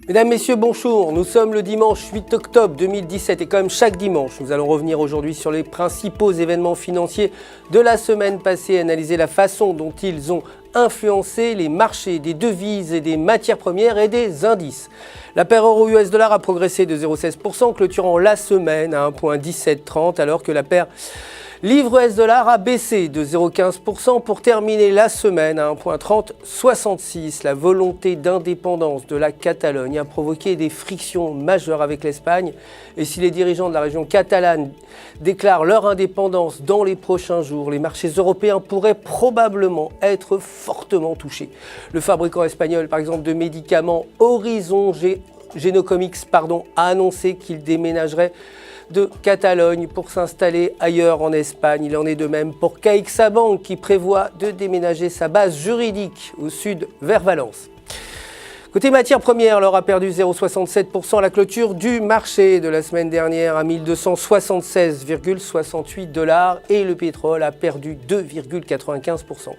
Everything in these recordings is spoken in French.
Mesdames, Messieurs, bonjour. Nous sommes le dimanche 8 octobre 2017 et comme chaque dimanche, nous allons revenir aujourd'hui sur les principaux événements financiers de la semaine passée et analyser la façon dont ils ont influencé les marchés des devises et des matières premières et des indices. La paire euro-US dollar a progressé de 0,16%, clôturant la semaine à 1,1730 alors que la paire livre US dollar a baissé de 0,15% pour terminer la semaine à 1,3066. La volonté d'indépendance de la Catalogne a provoqué des frictions majeures avec l'Espagne. Et si les dirigeants de la région catalane déclarent leur indépendance dans les prochains jours, les marchés européens pourraient probablement être fortement touchés. Le fabricant espagnol, par exemple, de médicaments Horizon Genocomics, a annoncé qu'il déménagerait de Catalogne pour s'installer ailleurs en Espagne. Il en est de même pour CaixaBank qui prévoit de déménager sa base juridique au sud vers Valence. Côté matières premières, l'or a perdu 0,67% à la clôture du marché de la semaine dernière à 1276,68 $ et le pétrole a perdu 2,95%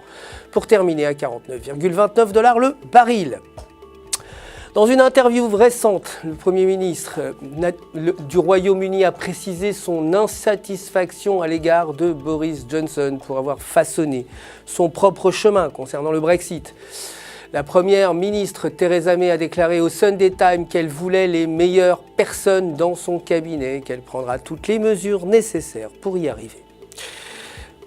pour terminer à 49,29 $ le baril. Dans une interview récente, le Premier ministre du Royaume-Uni a précisé son insatisfaction à l'égard de Boris Johnson pour avoir façonné son propre chemin concernant le Brexit. La Première ministre Theresa May a déclaré au Sunday Times qu'elle voulait les meilleures personnes dans son cabinet, qu'elle prendra toutes les mesures nécessaires pour y arriver.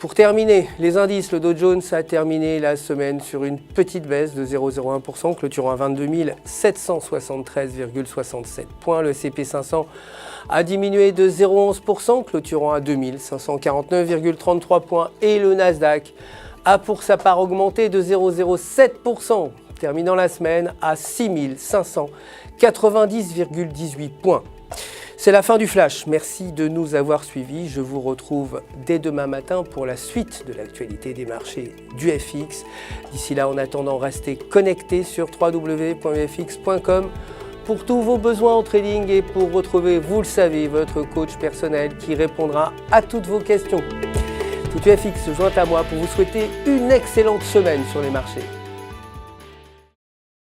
Pour terminer, les indices, le Dow Jones a terminé la semaine sur une petite baisse de 0,01%, clôturant à 22 773,67 points. Le S&P 500 a diminué de 0,11%, clôturant à 2549,33 points. Et le Nasdaq a pour sa part augmenté de 0,07%, terminant la semaine à 6590,18 points. C'est la fin du Flash. Merci de nous avoir suivis. Je vous retrouve dès demain matin pour la suite de l'actualité des marchés du FX. D'ici là, en attendant, restez connectés sur www.ufx.com pour tous vos besoins en trading et pour retrouver, vous le savez, votre coach personnel qui répondra à toutes vos questions. Tout UFX se joint à moi pour vous souhaiter une excellente semaine sur les marchés.